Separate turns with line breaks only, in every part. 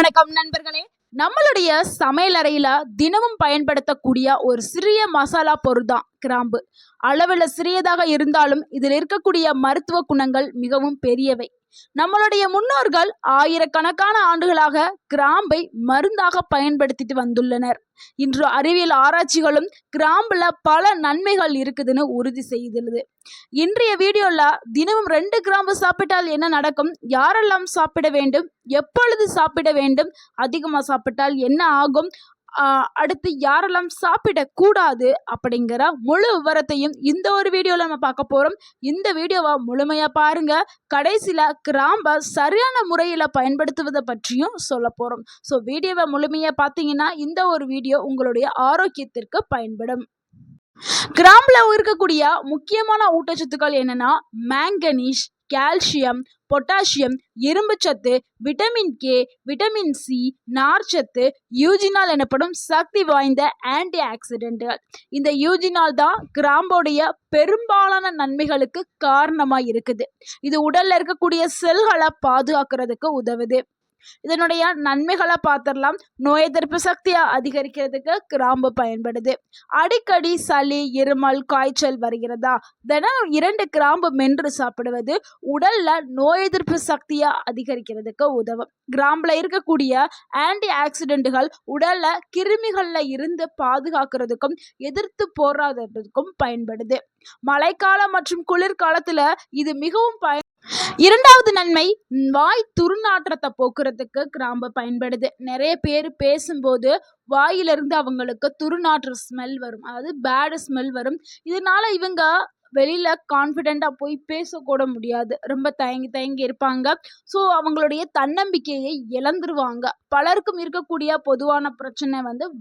வணக்கம் நண்பர்களே. நம்மளுடைய சமையல் அறையில தினமும் பயன்படுத்தக்கூடிய ஒரு சிறிய மசாலா பொருள் தான் கிராம்பு. அளவில் சிறியதாக இருந்தாலும் இதில் இருக்கக்கூடிய மருத்துவ குணங்கள் மிகவும் பெரியவை. நம்மளுடைய முன்னோர்கள் ஆயிரக்கணக்கான ஆண்டுகளாக கிராம்பை மருந்தாக பயன்படுத்திட்டு வந்துள்ளனர். இன்று அறிவியல் ஆராய்ச்சிகளும் கிராம்புல பல நன்மைகள் இருக்குதுன்னு உறுதி செய்துள்ளது. இன்றைய வீடியோல தினமும் 2 கிராம்பு சாப்பிட்டால் என்ன நடக்கும், யாரெல்லாம் சாப்பிட வேண்டும், எப்பொழுது சாப்பிட வேண்டும், அதிகமாக சாப்பிட்டால் என்ன ஆகும், அடுத்து யாரெல்லாம் சாப்பிடக்கூடாது அப்படிங்கிற முழு விவரத்தையும் இந்த ஒரு வீடியோவில் நம்ம பார்க்க போகிறோம். இந்த வீடியோவை முழுமையாக பாருங்க. கடைசியில் கிராம்பை சரியான முறையில் பயன்படுத்துவதை பற்றியும் சொல்ல போகிறோம். ஸோ வீடியோவை முழுமையாக பார்த்தீங்கன்னா இந்த ஒரு வீடியோ உங்களுடைய ஆரோக்கியத்திற்கு பயன்படும். கிராம்புல இருக்கக்கூடிய முக்கியமான ஊட்டச்சத்துக்கள் என்னன்னா மேங்கனீஸ், கால்சியம், பொட்டாசியம், இரும்புச்சத்து, விட்டமின் கே, விட்டமின் சி, நார்ச்சத்து, யூஜினால் எனப்படும் சக்தி வாய்ந்த ஆன்டி ஆக்சிடென்ட்கள். இந்த யூஜினால் தான் கிராம்போடைய பெரும்பாலான நன்மைகளுக்கு காரணமாக இருக்குது. இது உடல்ல இருக்கக்கூடிய செல்களை பாதுகாக்கிறதுக்கு உதவுது. இதனுடைய நன்மைகளை பார்த்துடலாம். நோய் எதிர்ப்பு சக்தியை அதிகரிக்கிறதுக்கு கிராம்பு பயன்படுது. அடிக்கடி சளி, இருமல், காய்ச்சல் வருகிறதா, தினம் 2 கிராம்பு மென்று சாப்பிடுவது உடல்ல நோய் எதிர்ப்பு சக்தியை அதிகரிக்கிறதுக்கு உதவும். கிராம்புல இருக்கக்கூடிய ஆன்டி ஆக்சிடென்ட்கள் உடல்ல கிருமிகள்ல இருந்து பாதுகாக்கிறதுக்கும் எதிர்த்து போராடுறதுக்கும் பயன்படுது. மழைக்காலம் மற்றும் குளிர்காலத்துல இது மிகவும் இரண்டாவது நன்மை, வாய் துர்நாற்றத்தை போக்குறதுக்கு கிராம்பு பயன்படுது. நிறைய பேர் பேசும்போது வாயிலிருந்து அவங்களுக்கு துர்நாற்ற ஸ்மெல் வரும், அதாவது பேட் ஸ்மெல் வரும். இதனால இவங்க வெளியில கான்ஃபிடென்ட்டாக போய் பேசக்கூட முடியாது, ரொம்ப தயங்கி இருப்பாங்க. ஸோ அவங்களுடைய தன்னம்பிக்கையை இழந்துருவாங்க. பலருக்கும் இருக்கக்கூடிய பொதுவான பிரச்சனை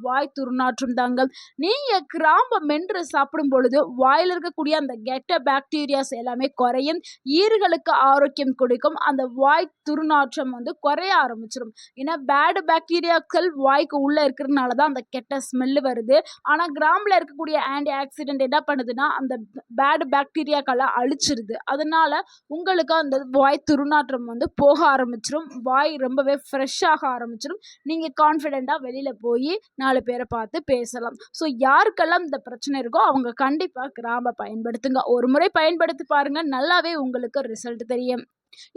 வாய் துர்நாற்றம் தாங்க. நீங்கள் கிராம்பை மென்று சாப்பிடும் பொழுது வாயில் இருக்கக்கூடிய அந்த கெட்ட பாக்டீரியாஸ் எல்லாமே குறையும், ஈறுகளுக்கு ஆரோக்கியம் கொடுக்கும். அந்த வாய் துர்நாற்றம் குறைய ஆரம்பிச்சிடும். ஏன்னா பேடு பாக்டீரியாக்கள் வாய்க்கு உள்ளே இருக்கிறதுனால தான் அந்த கெட்ட ஸ்மெல்லு வருது. ஆனால் கிராம்பில் இருக்கக்கூடிய ஆன்டி ஆக்சிடென்ட் என்ன பண்ணுதுன்னா அந்த பேட் பாக்டீரியாக்களை அழிச்சிருது. அதனால உங்களுக்கு அந்த வாய் துர்நாற்றம் போக ஆரம்பிச்சிடும், வாய் ரொம்பவே ஃப்ரெஷ்ஷாக ஆரம்பிச்சிடும். நீங்கள் கான்ஃபிடென்ட்டாக வெளியில் போய் 4 பேரை பார்த்து பேசலாம். ஸோ யாருக்கெல்லாம் இந்த பிரச்சனை இருக்கோ அவங்க கண்டிப்பாக கிராம்பை பயன்படுத்துங்க. ஒரு முறை பயன்படுத்தி பாருங்க, நல்லாவே உங்களுக்கு ரிசல்ட் தெரியும்.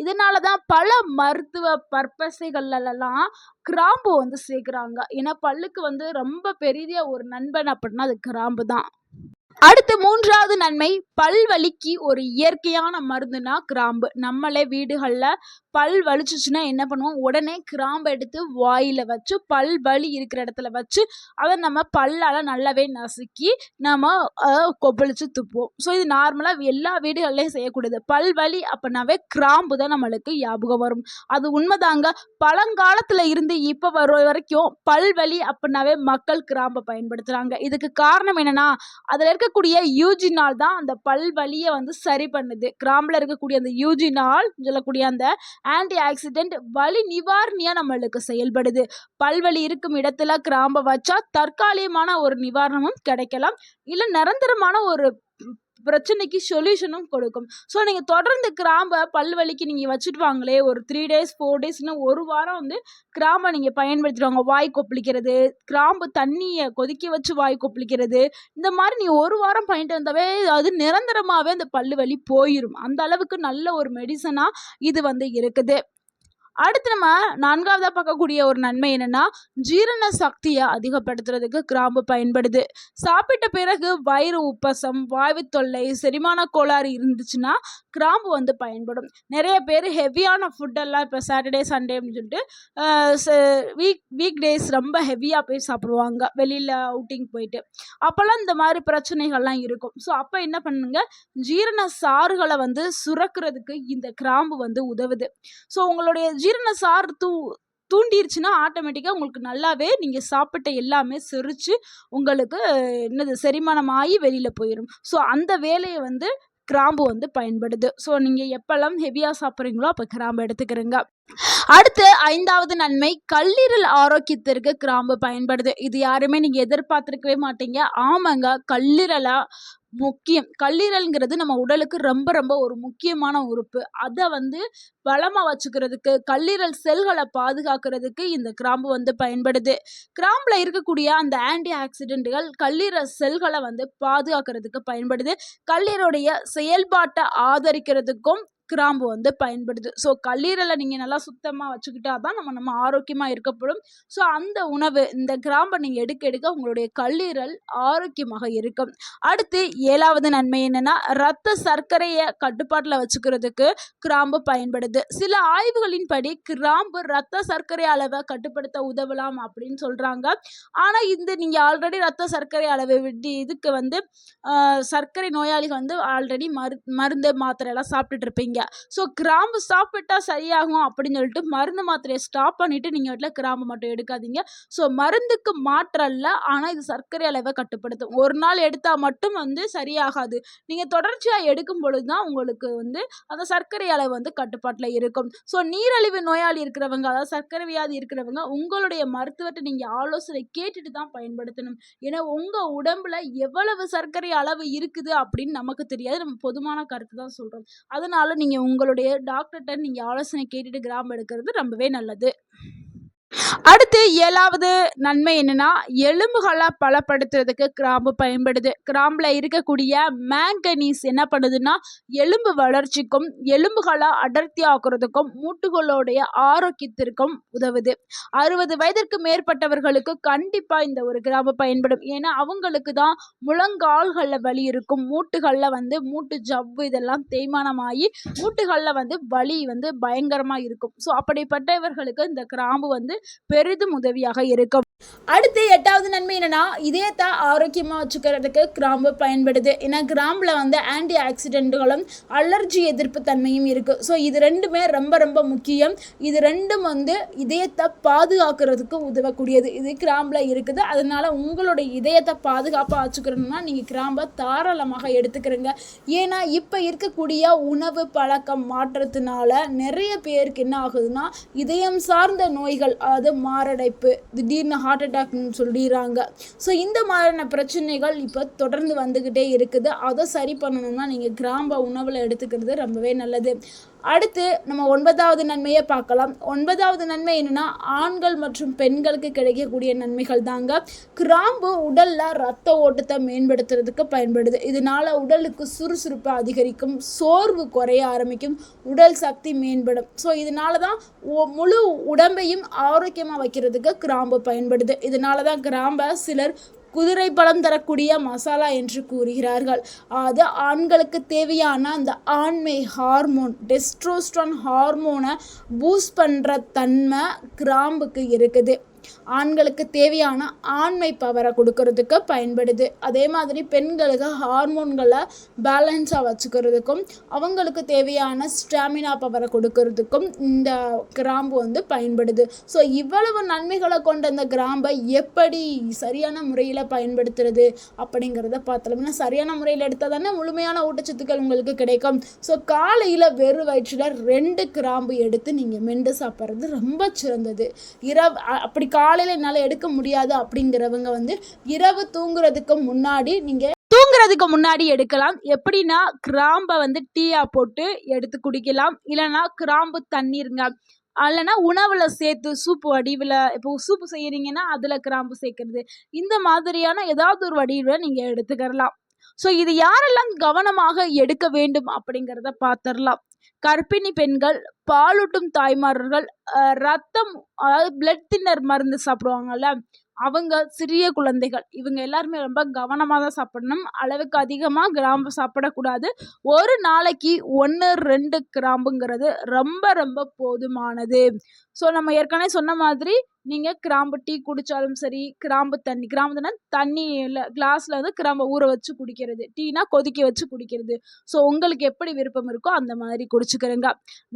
இதனால தான் பல மருத்துவ பர்பஸைகள்லாம் கிராம்பு சேர்க்குறாங்க. ஏன்னா பல்லுக்கு ரொம்ப பெரிய ஒரு நண்பன் அப்படின்னா அது கிராம்பு தான். அடுத்து 3வது நன்மை, பல்வலிக்கு ஒரு இயற்கையான மருந்துனா கிராம்பு. நம்மளே வீடுகளில் பல் வலிச்சுச்சுன்னா என்ன பண்ணுவோம், உடனே கிராம்பு எடுத்து வாயில் வச்சு பல் வலி இருக்கிற இடத்துல வச்சு அதை நம்ம பல்லால் நல்லாவே நசுக்கி நம்ம கொப்பளிச்சு துப்புவோம். ஸோ இது நார்மலாக எல்லா வீடுகள்லையும் செய்யக்கூடியது. பல் வலி அப்படின்னாவே கிராம்பு தான் நம்மளுக்கு ஞாபகம் வரும். அது உண்மைதாங்க. பழங்காலத்தில் இருந்து இப்போ வர வரைக்கும் பல்வலி அப்படின்னாவே மக்கள் கிராம்பை பயன்படுத்துகிறாங்க. இதுக்கு காரணம் என்னென்னா அதில் இருக்கக்கூடிய யூஜினால் தான் அந்த பல்வலியை சரி பண்ணுது. கிராம்பில் இருக்கக்கூடிய அந்த யூஜினால் சொல்லக்கூடிய அந்த ஆன்டி ஆக்சிடென்ட் வலி நிவாரணியா நம்மளுக்கு செயல்படுது. பல்வலி இருக்கும் இடத்துல கிராம்பை வச்சா தற்காலிகமான ஒரு நிவாரணமும் கிடைக்கலாம், இல்லை நிரந்தரமான ஒரு பிரச்சனைக்கு சொல்யூஷனும் கொடுக்கும். ஸோ நீங்கள் தொடர்ந்து கிராம்பை பல்வலிக்கு நீங்கள் வச்சுட்டு வாங்களே, ஒரு 3 days 4 daysன்னு ஒரு வாரம் கிராம்பை நீங்கள் பயன்படுத்திடுவாங்க. வாய் கொப்பளிக்கிறது, கிராம்பு தண்ணியை கொதிக்க வச்சு வாய் கொப்பளிக்கிறது, இந்த மாதிரி நீ ஒரு வாரம் பண்ணிட்டு வந்தாவே அது நிரந்தரமாகவே அந்த பல்லு வலி போயிடும். அந்த அளவுக்கு நல்ல ஒரு மெடிசனாக இது இருக்குது. அடுத்து நம்ம 4வதா பார்க்கக்கூடிய ஒரு நன்மை என்னன்னா, ஜீரண சக்தியை அதிகப்படுத்துறதுக்கு கிராம்பு பயன்படுது. சாப்பிட்ட பிறகு வயிறு உப்பசம், வாய்வு தொல்லை, செரிமான கோளாறு இருந்துச்சுன்னா கிராம்பு பயன்படும். நிறைய பேர் ஹெவியான ஃபுட்டெல்லாம் இப்போ சாட்டர்டே சண்டே அப்படின்னு சொல்லிட்டு வீக் டேஸ் ரொம்ப ஹெவியாக போய் சாப்பிடுவாங்க, வெளியில் அவுட்டிங் போயிட்டு. அப்போல்லாம் இந்த மாதிரி பிரச்சனைகள்லாம் இருக்கும். ஸோ அப்போ என்ன பண்ணுங்க, ஜீரண சாறுகளை சுரக்கிறதுக்கு இந்த கிராம்பு உதவுது. ஸோ உங்களுடைய ஜீரண சார் தூண்டிருச்சுன்னா ஆட்டோமேட்டிக்காக உங்களுக்கு நல்லாவே நீங்கள் சாப்பிட்ட எல்லாமே செரிச்சு உங்களுக்கு செரிமானமாகி வெளியில் போயிடும். ஸோ அந்த வேலையை கிராம்பு பயன்படுது. ஸோ நீங்கள் எப்போல்லாம் ஹெவியாக சாப்பிட்றீங்களோ அப்போ கிராம்பு எடுத்துக்கிறீங்க. அடுத்து 5வது நன்மை, கல்லீரல் ஆரோக்கியத்திற்கு கிராம்பு பயன்படுது. இது யாருமே நீங்க எதிர்பார்த்திருக்கவே மாட்டீங்க. ஆமாங்க, கல்லீரலா முக்கியம். கல்லீரல்ங்கிறது நம்ம உடலுக்கு ரொம்ப ரொம்ப ஒரு முக்கியமான உறுப்பு. அத பலமா வச்சுக்கிறதுக்கு, கல்லீரல் செல்கள பாதுகாக்கிறதுக்கு இந்த கிராம்பு பயன்படுது. கிராம்புல இருக்கக்கூடிய அந்த ஆன்டி ஆக்சிடென்ட்கள் கல்லீரல் செல்கள பாதுகாக்கிறதுக்கு பயன்படுது. கல்லீரலுடைய செயல்பாட்ட ஆதரிக்கிறதுக்கும் கிராம்பு பயன்படுது. ஸோ கல்லீரலை நீங்க நல்லா சுத்தமா வச்சுக்கிட்டா தான் நம்ம ஆரோக்கியமா இருக்கப்படும். ஸோ அந்த உணவு இந்த கிராம்பை நீங்க எடுக்க எடுக்க உங்களுடைய கல்லீரல் ஆரோக்கியமாக இருக்கும். அடுத்து 7வது நன்மை என்னன்னா, ரத்த சர்க்கரையை கட்டுப்பாட்டில் வச்சுக்கிறதுக்கு கிராம்பு பயன்படுது. சில ஆய்வுகளின்படி கிராம்பு ரத்த சர்க்கரை அளவை கட்டுப்படுத்த உதவலாம் அப்படின்னு சொல்றாங்க. ஆனா நீங்க ஆல்ரெடி ரத்த சர்க்கரை அளவை விட்டு இதுக்கு சர்க்கரை நோயாளிகள் ஆல்ரெடி மருந்து மாத்திரை எல்லாம் சாப்பிட்டுட்டு இருப்பீங்க. ஸோ கிராம்பு சாப்பிட்டா சரியாகும் அப்படின்னு சொல்லிட்டு மருந்து மாத்திரையை ஸ்டாப் பண்ணிட்டு நீங்க வீட்டில் கிராம்பு மட்டும் எடுக்காதீங்க. ஸோ மருந்துக்கு மாற்றல்ல, ஆனா இது சர்க்கரை அளவை கட்டுப்படுத்தும். ஒரு நாள் எடுத்தா மட்டும் சரியாகாது. நீங்க தொடர்ச்சியா எடுக்கும் பொழுது தான் உங்களுக்கு அந்த சர்க்கரை அளவு கட்டுப்பாட்டில் இருக்கும். ஸோ நீரிழிவு நோயாளி இருக்கிறவங்க, அதாவது சர்க்கரை வியாதி இருக்கிறவங்க, உங்களுடைய மருத்துவத்தை நீங்க ஆலோசனை கேட்டுட்டு தான் பயன்படுத்தணும். ஏன்னா உங்க உடம்புல எவ்வளவு சர்க்கரை அளவு இருக்குது அப்படின்னு நமக்கு தெரியாது. நம்ம பொதுவான கருத்து தான் சொல்றோம். அதனால நீங்க உங்களுடைய டாக்டர்கிட்ட நீங்க ஆலோசனை கேட்டுட்டு கிராம்பு எடுக்கிறது ரொம்பவே நல்லது. அடுத்து 7வது நன்மை என்னன்னா, எலும்புகளை பலப்படுத்துறதுக்கு கிராம்பு பயன்படுது. கிராம்புல இருக்கக்கூடிய மேங்கனீஸ் என்ன பண்ணுதுன்னா, எலும்பு வளர்ச்சிக்கும் எலும்புகளை அடர்த்தி ஆக்குறதுக்கும் மூட்டுகளுடைய ஆரோக்கியத்திற்கும் உதவுது. 60 வயதிற்கு மேற்பட்டவர்களுக்கு கண்டிப்பா இந்த ஒரு கிராம்பு பயன்படும். ஏன்னா அவங்களுக்கு தான் முழங்கால்களில் வலி இருக்கும், மூட்டுகளில் மூட்டு ஜவ்வு இதெல்லாம் தேய்மானமாகி மூட்டுகளில் வலி பயங்கரமா இருக்கும். ஸோ அப்படிப்பட்டவர்களுக்கு இந்த கிராம்பு பெரிதும் உதவியாக இருக்கும். அடுத்து 8வது நன்மை என்னன்னா, இதயத்தை ஆரோக்கியமா வச்சுக்கிறதுக்கு கிராம்பு பயன்படுது. ஏன்னா கிராம்புல ஆன்டி ஆக்சிடென்ட்களும் அலர்ஜி எதிர்ப்பு தன்மையும் இருக்கு. ஸோ இது ரெண்டுமே ரொம்ப ரொம்ப முக்கியம். இது ரெண்டும் இதயத்தை பாதுகாக்கிறதுக்கு உதவக்கூடியது. இது கிராம்புல இருக்குது. அதனால உங்களுடைய இதயத்தை பாதுகாப்பாக வச்சுக்கிறோம்னா நீங்க கிராம்பை தாராளமாக எடுத்துக்கிறீங்க. ஏன்னா இப்போ இருக்கக்கூடிய உணவு பழக்கம் மாற்றத்தினால நிறைய பேருக்கு என்ன ஆகுதுன்னா, இதயம் சார்ந்த நோய்கள், அதாவது மாரடைப்பு, திடீர்னு ஹார்ட் அட்டாக்னு சொல்லிடுறாங்க. ஸோ இந்த மாதிரியான பிரச்சனைகள் இப்போ தொடர்ந்து வந்துக்கிட்டே இருக்குது. அதை சரி பண்ணணும்னா நீங்கள் கிராம்பை உணவில் எடுத்துக்கிறது ரொம்பவே நல்லது. அடுத்து நம்ம 9வது நன்மையை பார்க்கலாம். 9வது நன்மை என்னன்னா, ஆண்கள் மற்றும் பெண்களுக்கு கிடைக்கக்கூடிய நன்மைகள் தாங்க. கிராம்பு உடல்ல ரத்த ஓட்டத்தை மேம்படுத்துறதுக்கு பயன்படுது. இதனால உடலுக்கு சுறுசுறுப்பு அதிகரிக்கும், சோர்வு குறைய ஆரம்பிக்கும், உடல் சக்தி மேம்படும். ஸோ இதனால தான் முழு உடம்பையும் ஆரோக்கியமாக வைக்கிறதுக்கு கிராம்பு பயன்படுது. இதனால தான் கிராம்பை சிலர் குதிரை பலம் தரக்கூடிய மசாலா என்று கூறுகிறார்கள். அது ஆண்களுக்கு தேவையான அந்த ஆண்மை ஹார்மோன், டெஸ்ட்ரோஸ்டரான் ஹார்மோனை பூஸ்ட் பண்ணுற தன்மை கிராம்புக்கு இருக்குது. ஆண்களுக்கு தேவையான ஆண்மை பவரை கொடுக்கறதுக்கு பயன்படுது. அதே மாதிரி பெண்களுக்கு ஹார்மோன்களை பேலன்ஸாக வச்சுக்கிறதுக்கும் அவங்களுக்கு தேவையான ஸ்டாமினா பவரை கொடுக்கறதுக்கும் இந்த கிராம்பு பயன்படுது. ஸோ இவ்வளவு நன்மைகளை கொண்ட இந்த கிராம்பை எப்படி சரியான முறையில் பயன்படுத்துறது அப்படிங்கிறத பார்த்தோம்னா, சரியான முறையில் எடுத்தால் தானே முழுமையான ஊட்டச்சத்துக்கள் உங்களுக்கு கிடைக்கும். ஸோ காலையில் வெறும் வயிற்றில் 2 கிராம்பு எடுத்து நீங்கள் மென்று சாப்பிட்றது ரொம்ப சிறந்தது. அப்படி காலையில் என்னால் எடுக்க முடியாது அப்படிங்கிறவங்க இரவு தூங்குறதுக்கு முன்னாடி எடுக்கலாம். எப்படின்னா, கிராம்பை டீயா போட்டு எடுத்து குடிக்கலாம். இல்லைன்னா கிராம்பு தண்ணீருங்க, இல்லைன்னா உணவுல சேர்த்து சூப்பு வடிவில், இப்போ சூப்பு செய்யறீங்கன்னா அதுல கிராம்பு சேர்க்கறது, இந்த மாதிரியான ஏதாவது ஒரு வடிவில் நீங்க எடுத்துக்கலாம். ஸோ இது யாரெல்லாம் கவனமாக எடுக்க வேண்டும் அப்படிங்கிறத பார்த்துடலாம். கர்ப்பிணி பெண்கள், பாலூட்டும் தாய்மார்கள், ரத்தம், அதாவது பிளட் தின்னர் மருந்து சாப்பிடுவாங்கல்ல அவங்க, சிறிய குழந்தைகள், இவங்க எல்லாருமே ரொம்ப கவனமாக தான் சாப்பிடணும். அளவுக்கு அதிகமாக கிராம்பு சாப்பிடக்கூடாது. ஒரு நாளைக்கு 1-2 கிராம்புங்கிறது ரொம்ப ரொம்ப போதுமானது. ஸோ நம்ம ஏற்கனவே சொன்ன மாதிரி நீங்கள் கிராம்பு டீ குடித்தாலும் சரி, கிராம்பு தண்ணி இல்லை கிளாஸில் கிராம்பை ஊற வச்சு குடிக்கிறது, டீனா கொதிக்க வச்சு குடிக்கிறது. ஸோ உங்களுக்கு எப்படி விருப்பம் இருக்கோ அந்த மாதிரி குடிச்சுக்கிறங்க.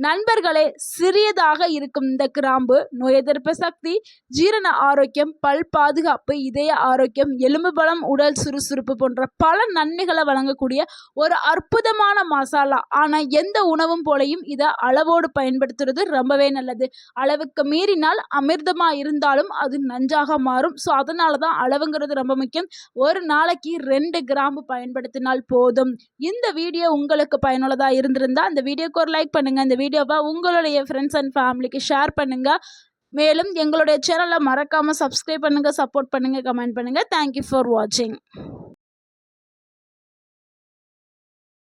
நண்பர்களே, சிறியதாக இருக்கும் இந்த கிராம்பு நோய் எதிர்ப்பு சக்தி, ஜீரண ஆரோக்கியம், பல் பாதுகாப்பு, இதய ஆரோக்கியம், எலும்பு பலம், உடல் சுறுசுறுப்பு போன்ற பல நன்மைகளை வழங்கக்கூடிய ஒரு அற்புதமான மசாலா. ஆனா எந்த உணவும் போலையும் இதை அளவோடு பயன்படுத்துறது ரொம்பவே நல்லது. அளவுக்கு மீறினால் அமிர்தமா இருந்தாலும் அது நஞ்சாக மாறும். ஸோ அதனால தான் அளவுங்கிறது ரொம்ப முக்கியம். ஒரு நாளைக்கு 2 கிராம்பு பயன்படுத்தினால் போதும். இந்த வீடியோ உங்களுக்கு பயனுள்ளதா இருந்திருந்தா இந்த வீடியோக்கு ஒரு லைக் பண்ணுங்க. இந்த வீடியோவை உங்களுடைய ஃப்ரெண்ட்ஸ் அண்ட் ஃபேமிலிக்கு ஷேர் பண்ணுங்க. மேலும் எங்களுடைய சேனலை மறக்காம சப்ஸ்கிரைப் பண்ணுங்க, சப்போர்ட் பண்ணுங்க, கமெண்ட் பண்ணுங்க. தேங்க்யூ ஃபார் வாட்சிங்.